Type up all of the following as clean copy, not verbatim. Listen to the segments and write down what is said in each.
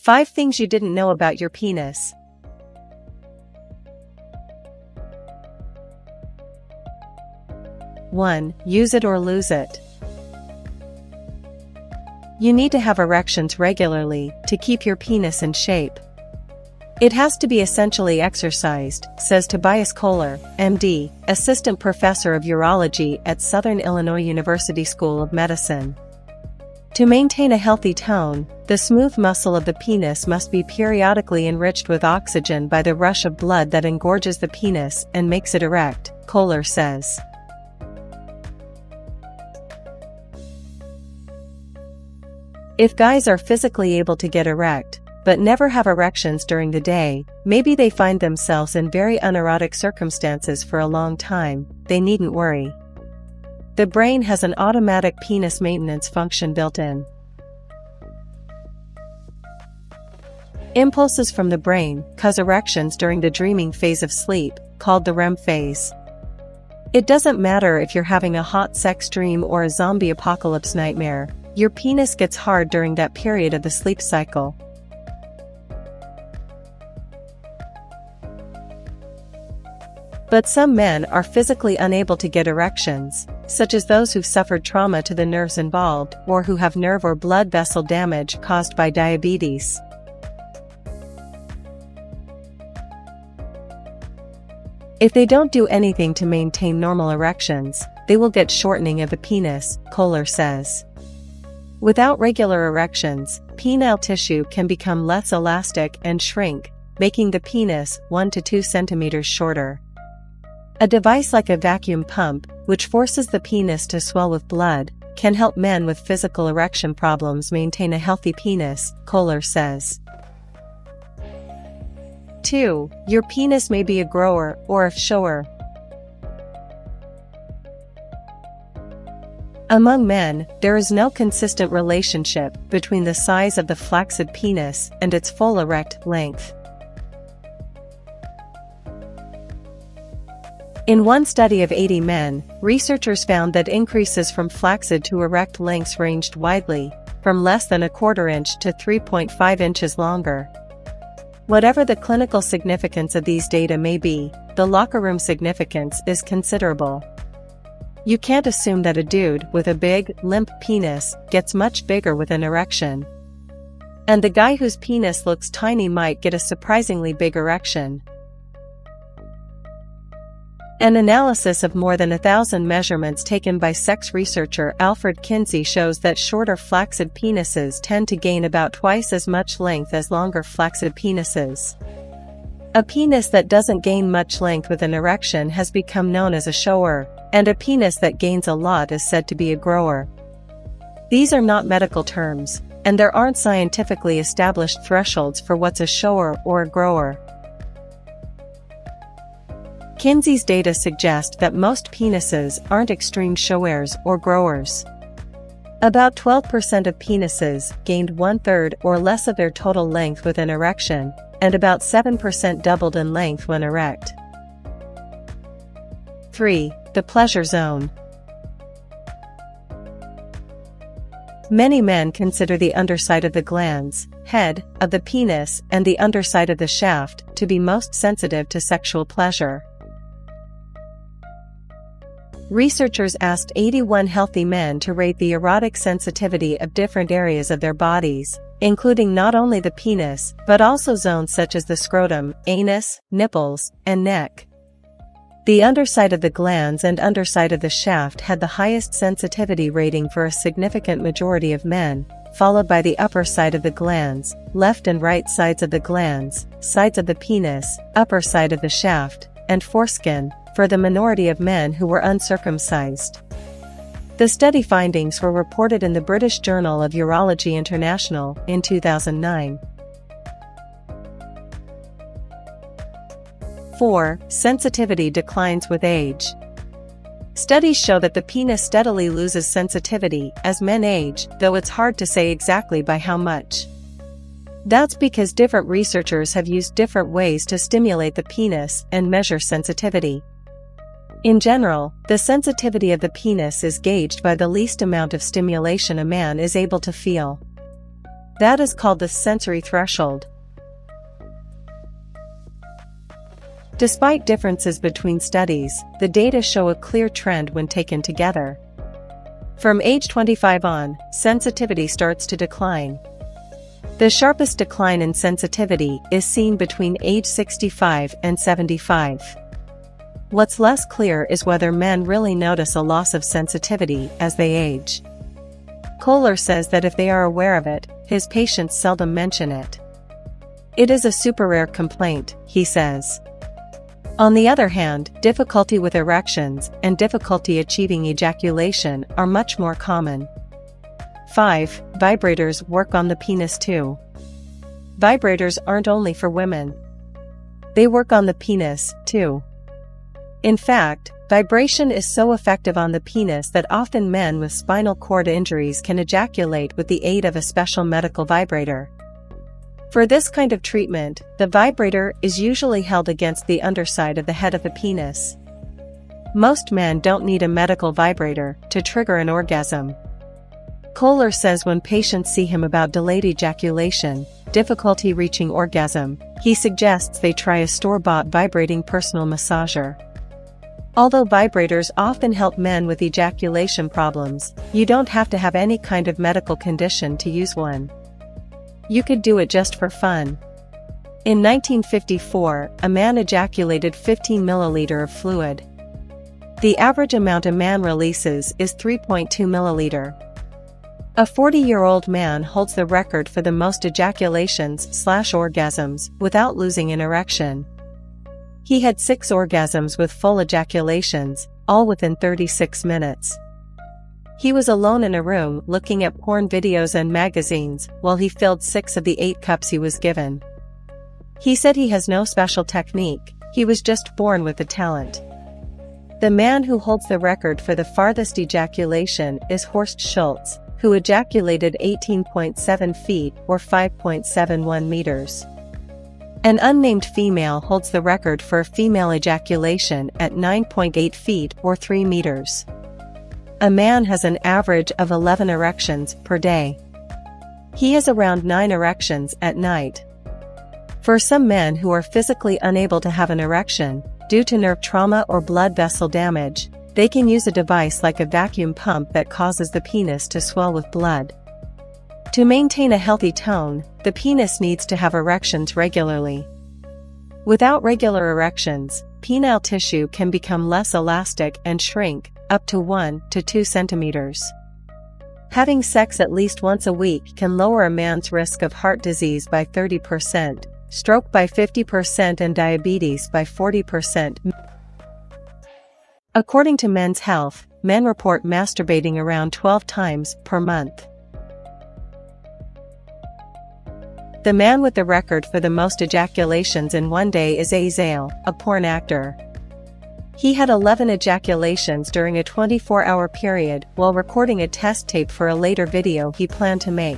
5 things you didn't know about your penis. 1. Use it or lose it. You need to have erections regularly to keep your penis in shape. It has to be essentially exercised, says Tobias Kohler, MD, assistant professor of urology at Southern Illinois University School of Medicine. To maintain a healthy tone, the smooth muscle of the penis must be periodically enriched with oxygen by the rush of blood that engorges the penis and makes it erect, Kohler says. If guys are physically able to get erect, but never have erections during the day, maybe they find themselves in very unerotic circumstances for a long time, they needn't worry. The brain has an automatic penis maintenance function built in. Impulses from the brain cause erections during the dreaming phase of sleep, called the REM phase. It doesn't matter if you're having a hot sex dream or a zombie apocalypse nightmare, your penis gets hard during that period of the sleep cycle. But some men are physically unable to get erections, such as those who've suffered trauma to the nerves involved or who have nerve or blood vessel damage caused by diabetes. If they don't do anything to maintain normal erections, they will get shortening of the penis, Kohler says. Without regular erections, penile tissue can become less elastic and shrink, making the penis 1 to 2 centimeters shorter. A device like a vacuum pump, which forces the penis to swell with blood, can help men with physical erection problems maintain a healthy penis, Kohler says. 2. Your penis may be a grower or a shower. Among men, there is no consistent relationship between the size of the flaccid penis and its full erect length. In one study of 80 men, researchers found that increases from flaccid to erect lengths ranged widely, from less than a quarter inch to 3.5 inches longer. Whatever the clinical significance of these data may be, the locker room significance is considerable. You can't assume that a dude with a big, limp penis gets much bigger with an erection. And the guy whose penis looks tiny might get a surprisingly big erection. An analysis of more than 1,000 measurements taken by sex researcher Alfred Kinsey shows that shorter flaccid penises tend to gain about twice as much length as longer flaccid penises. A penis that doesn't gain much length with an erection has become known as a shower, and a penis that gains a lot is said to be a grower. These are not medical terms, and there aren't scientifically established thresholds for what's a shower or a grower. Kinsey's data suggest that most penises aren't extreme showers or growers. About 12% of penises gained 1/3 or less of their total length with an erection, and about 7% doubled in length when erect. 3. The pleasure zone. Many men consider the underside of the glans, head, of the penis, and the underside of the shaft to be most sensitive to sexual pleasure. Researchers asked 81 healthy men to rate the erotic sensitivity of different areas of their bodies, including not only the penis, but also zones such as the scrotum, anus, nipples, and neck. The underside of the glans and underside of the shaft had the highest sensitivity rating for a significant majority of men, followed by the upper side of the glans, left and right sides of the glans, sides of the penis, upper side of the shaft, and foreskin, for the minority of men who were uncircumcised. The study findings were reported in the British Journal of Urology International in 2009. 4. Sensitivity declines with age. Studies show that the penis steadily loses sensitivity as men age, though it's hard to say exactly by how much. That's because different researchers have used different ways to stimulate the penis and measure sensitivity. In general, the sensitivity of the penis is gauged by the least amount of stimulation a man is able to feel. That is called the sensory threshold. Despite differences between studies, the data show a clear trend when taken together. From age 25 on, sensitivity starts to decline. The sharpest decline in sensitivity is seen between age 65 and 75. What's less clear is whether men really notice a loss of sensitivity as they age. Kohler says that if they are aware of it, his patients seldom mention it. It is a super rare complaint, he says. On the other hand, difficulty with erections and difficulty achieving ejaculation are much more common. 5. Vibrators work on the penis too. Vibrators aren't only for women. They work on the penis, too. In fact, vibration is so effective on the penis that often men with spinal cord injuries can ejaculate with the aid of a special medical vibrator. For this kind of treatment, the vibrator is usually held against the underside of the head of the penis. Most men don't need a medical vibrator to trigger an orgasm. Kohler says when patients see him about delayed ejaculation, difficulty reaching orgasm, he suggests they try a store-bought vibrating personal massager. Although vibrators often help men with ejaculation problems, you don't have to have any kind of medical condition to use one. You could do it just for fun. In 1954, a man ejaculated 15 milliliter of fluid. The average amount a man releases is 3.2 milliliter. A 40-year-old man holds the record for the most ejaculations/orgasms without losing an erection. He had 6 orgasms with full ejaculations, all within 36 minutes. He was alone in a room looking at porn videos and magazines while he filled 6 of the 8 cups he was given. He said he has no special technique, he was just born with the talent. The man who holds the record for the farthest ejaculation is Horst Schultz, who ejaculated 18.7 feet or 5.71 meters. An unnamed female holds the record for a female ejaculation at 9.8 feet or 3 meters. A man has an average of 11 erections per day. He has around 9 erections at night. For some men who are physically unable to have an erection, due to nerve trauma or blood vessel damage, they can use a device like a vacuum pump that causes the penis to swell with blood. To maintain a healthy tone, the penis needs to have erections regularly. Without regular erections, penile tissue can become less elastic and shrink, up to 1 to 2 centimeters. Having sex at least once a week can lower a man's risk of heart disease by 30%, stroke by 50% and diabetes by 40%. According to Men's Health, men report masturbating around 12 times per month. The man with the record for the most ejaculations in one day is Azale, a porn actor. He had 11 ejaculations during a 24-hour period while recording a test tape for a later video he planned to make.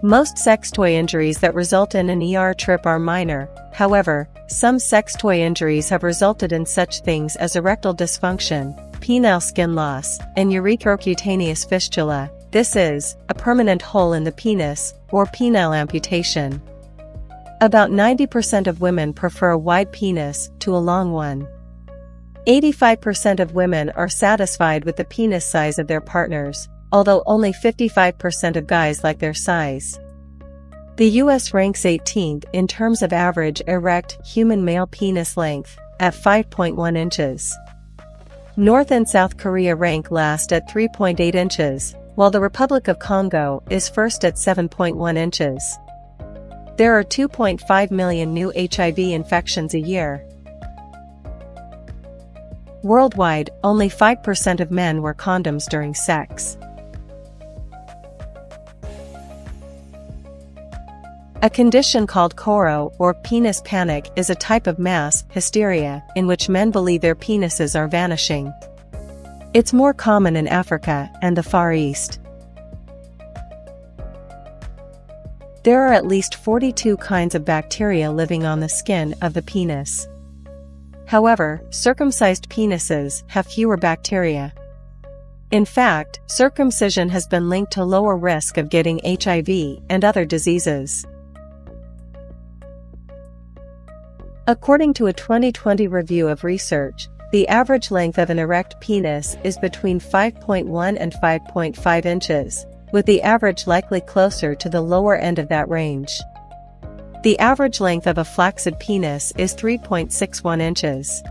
Most sex toy injuries that result in an ER trip are minor, however, some sex toy injuries have resulted in such things as erectile dysfunction, penile skin loss, and urethrocutaneous fistula. This is, a permanent hole in the penis, or penile amputation. About 90% of women prefer a wide penis to a long one. 85% of women are satisfied with the penis size of their partners, although only 55% of guys like their size. The US ranks 18th in terms of average erect human male penis length, at 5.1 inches. North and South Korea rank last at 3.8 inches, while the Republic of Congo is first at 7.1 inches. There are 2.5 million new HIV infections a year. Worldwide, only 5% of men wear condoms during sex. A condition called choro or penis panic is a type of mass hysteria in which men believe their penises are vanishing. It's more common in Africa and the Far East. There are at least 42 kinds of bacteria living on the skin of the penis. However, circumcised penises have fewer bacteria. In fact, circumcision has been linked to lower risk of getting HIV and other diseases. According to a 2020 review of research, the average length of an erect penis is between 5.1 and 5.5 inches, with the average likely closer to the lower end of that range. The average length of a flaccid penis is 3.61 inches.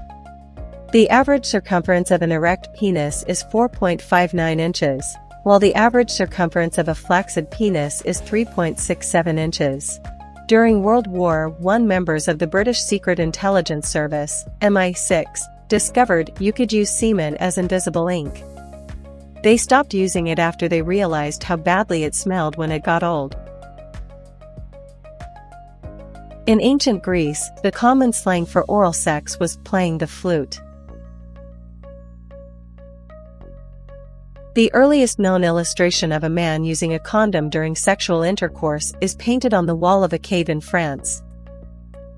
The average circumference of an erect penis is 4.59 inches, while the average circumference of a flaccid penis is 3.67 inches. During World War I, members of the British Secret Intelligence Service, MI6, discovered you could use semen as invisible ink. They stopped using it after they realized how badly it smelled when it got old. In ancient Greece, the common slang for oral sex was playing the flute. The earliest known illustration of a man using a condom during sexual intercourse is painted on the wall of a cave in France.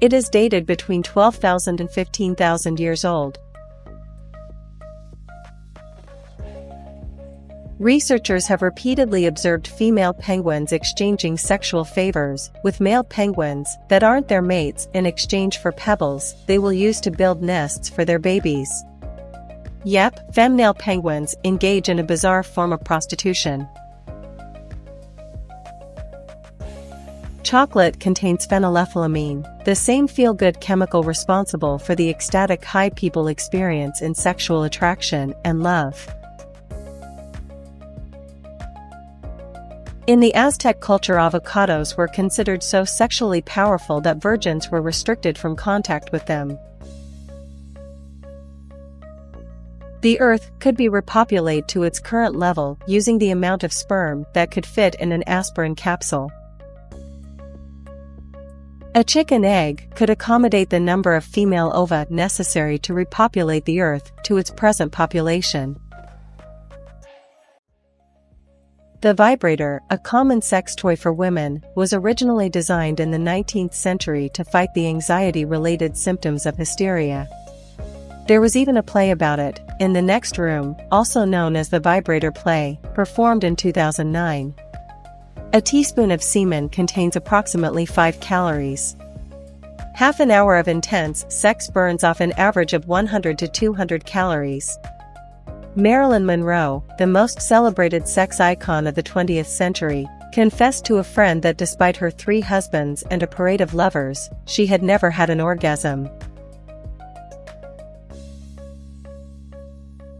It is dated between 12,000 and 15,000 years old. Researchers have repeatedly observed female penguins exchanging sexual favors with male penguins that aren't their mates in exchange for pebbles they will use to build nests for their babies. Yep, female penguins engage in a bizarre form of prostitution. Chocolate contains phenylethylamine, the same feel-good chemical responsible for the ecstatic high people experience in sexual attraction and love. In the Aztec culture, avocados were considered so sexually powerful that virgins were restricted from contact with them. The Earth could be repopulated to its current level using the amount of sperm that could fit in an aspirin capsule. A chicken egg could accommodate the number of female ova necessary to repopulate the Earth to its present population. The vibrator, a common sex toy for women, was originally designed in the 19th century to fight the anxiety-related symptoms of hysteria. There was even a play about it, In the Next Room, also known as the vibrator play, performed in 2009. A teaspoon of semen contains approximately 5 calories. Half an hour of intense sex burns off an average of 100 to 200 calories. Marilyn Monroe, the most celebrated sex icon of the 20th century, confessed to a friend that despite her 3 husbands and a parade of lovers, she had never had an orgasm.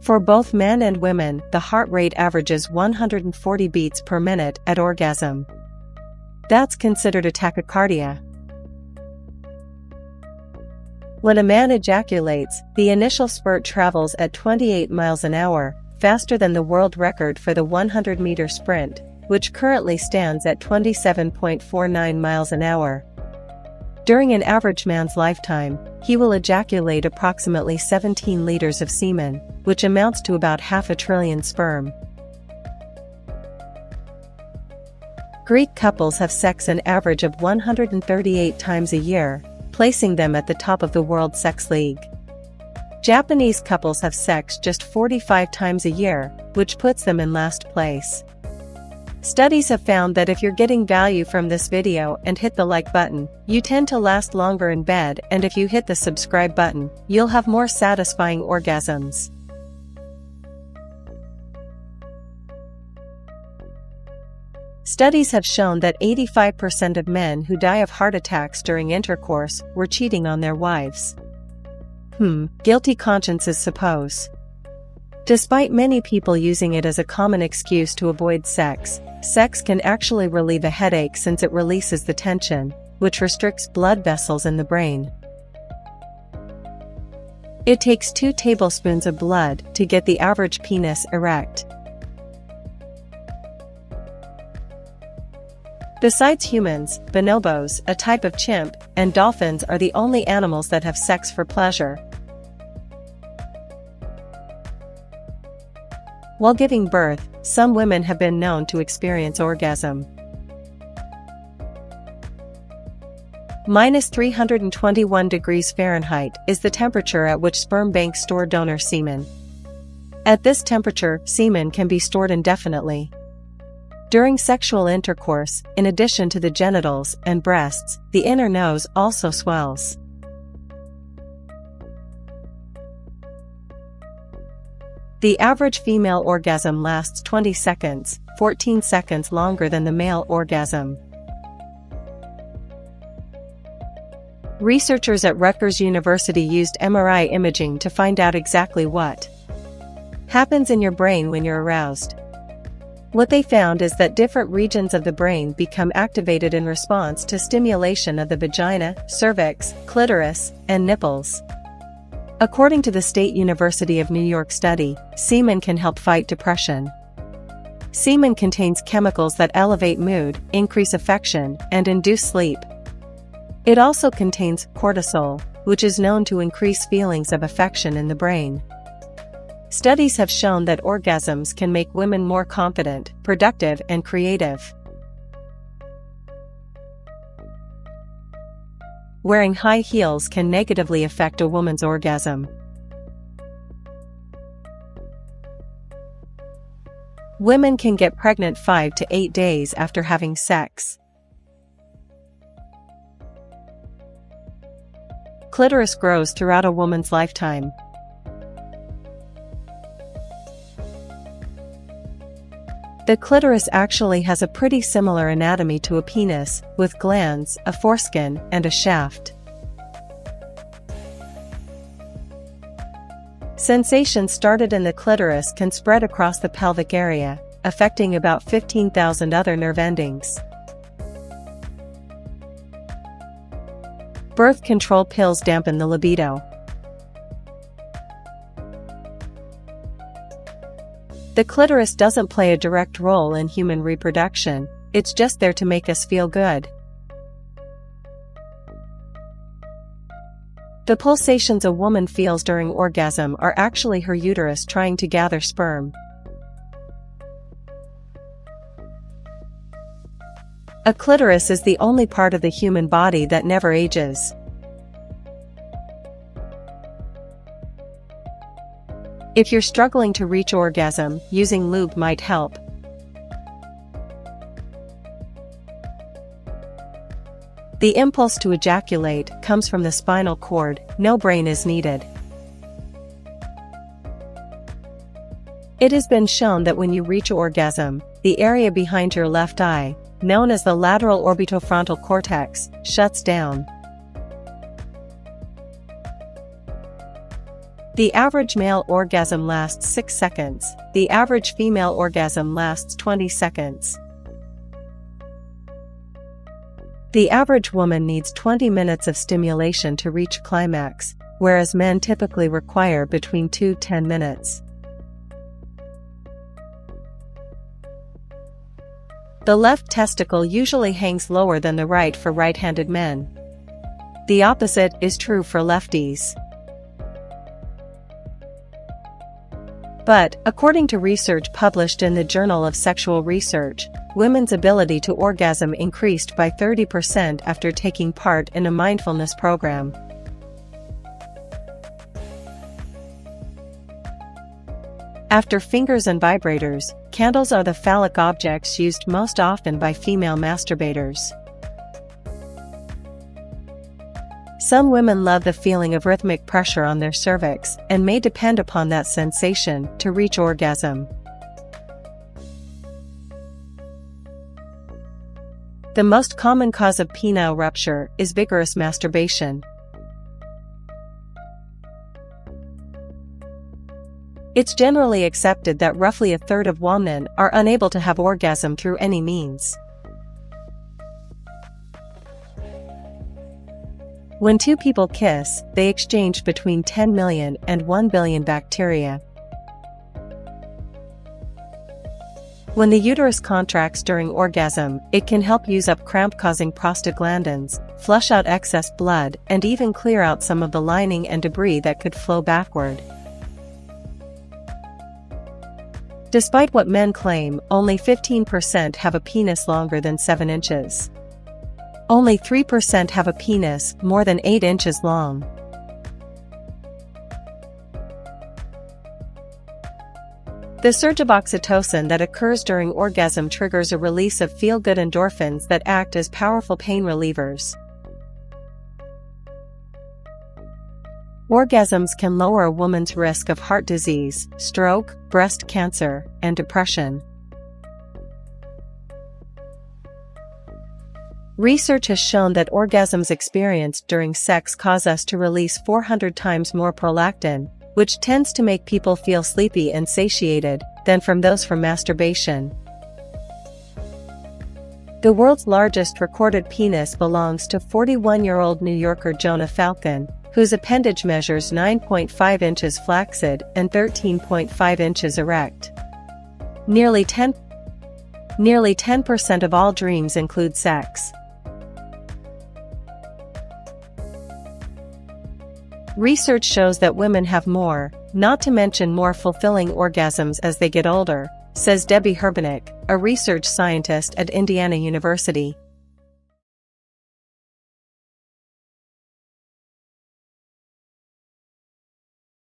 For both men and women, the heart rate averages 140 beats per minute at orgasm. That's considered a tachycardia. When a man ejaculates, the initial spurt travels at 28 miles an hour, faster than the world record for the 100-meter sprint, which currently stands at 27.49 miles an hour. During an average man's lifetime, he will ejaculate approximately 17 liters of semen, which amounts to about 500 billion sperm. Greek couples have sex an average of 138 times a year, placing them at the top of the World Sex League. Japanese couples have sex just 45 times a year, which puts them in last place. Studies have found that if you're getting value from this video and hit the like button, you tend to last longer in bed, and if you hit the subscribe button, you'll have more satisfying orgasms. Studies have shown that 85% of men who die of heart attacks during intercourse were cheating on their wives. Guilty consciences, suppose. Despite many people using it as a common excuse to avoid sex, sex can actually relieve a headache since it releases the tension, which restricts blood vessels in the brain. It takes 2 tablespoons of blood to get the average penis erect. Besides humans, bonobos, a type of chimp, and dolphins are the only animals that have sex for pleasure. While giving birth, some women have been known to experience orgasm. -321 degrees Fahrenheit is the temperature at which sperm banks store donor semen. At this temperature, semen can be stored indefinitely. During sexual intercourse, in addition to the genitals and breasts, the inner nose also swells. The average female orgasm lasts 20 seconds, 14 seconds longer than the male orgasm. Researchers at Rutgers University used MRI imaging to find out exactly what happens in your brain when you're aroused. What they found is that different regions of the brain become activated in response to stimulation of the vagina, cervix, clitoris, and nipples. According to the State University of New York study, semen can help fight depression. Semen contains chemicals that elevate mood, increase affection, and induce sleep. It also contains cortisol, which is known to increase feelings of affection in the brain. Studies have shown that orgasms can make women more confident, productive, and creative. Wearing high heels can negatively affect a woman's orgasm. Women can get pregnant 5 to 8 days after having sex. Clitoris grows throughout a woman's lifetime. The clitoris actually has a pretty similar anatomy to a penis, with glands, a foreskin, and a shaft. Sensations started in the clitoris can spread across the pelvic area, affecting about 15,000 other nerve endings. Birth control pills dampen the libido. The clitoris doesn't play a direct role in human reproduction, it's just there to make us feel good. The pulsations a woman feels during orgasm are actually her uterus trying to gather sperm. A clitoris is the only part of the human body that never ages. If you're struggling to reach orgasm, using lube might help. The impulse to ejaculate comes from the spinal cord, no brain is needed. It has been shown that when you reach orgasm, the area behind your left eye, known as the lateral orbitofrontal cortex, shuts down. The average male orgasm lasts 6 seconds, the average female orgasm lasts 20 seconds. The average woman needs 20 minutes of stimulation to reach climax, whereas men typically require between 2 to 10 minutes. The left testicle usually hangs lower than the right for right-handed men. The opposite is true for lefties. But, according to research published in the Journal of Sexual Research, women's ability to orgasm increased by 30% after taking part in a mindfulness program. After fingers and vibrators, candles are the phallic objects used most often by female masturbators. Some women love the feeling of rhythmic pressure on their cervix and may depend upon that sensation to reach orgasm. The most common cause of penile rupture is vigorous masturbation. It's generally accepted that roughly a third of women are unable to have orgasm through any means. When two people kiss, they exchange between 10 million and 1 billion bacteria. When the uterus contracts during orgasm, it can help use up cramp-causing prostaglandins, flush out excess blood, and even clear out some of the lining and debris that could flow backward. Despite what men claim, only 15% have a penis longer than 7 inches. Only 3% have a penis more than 8 inches long. The surge of oxytocin that occurs during orgasm triggers a release of feel-good endorphins that act as powerful pain relievers. Orgasms can lower a woman's risk of heart disease, stroke, breast cancer, and depression. Research has shown that orgasms experienced during sex cause us to release 400 times more prolactin, which tends to make people feel sleepy and satiated, than from those from masturbation. The world's largest recorded penis belongs to 41-year-old New Yorker Jonah Falcon, whose appendage measures 9.5 inches flaccid and 13.5 inches erect. Nearly 10% of all dreams include sex. Research shows that women have more, not to mention more fulfilling orgasms as they get older, says Debbie Herbenick, a research scientist at Indiana University.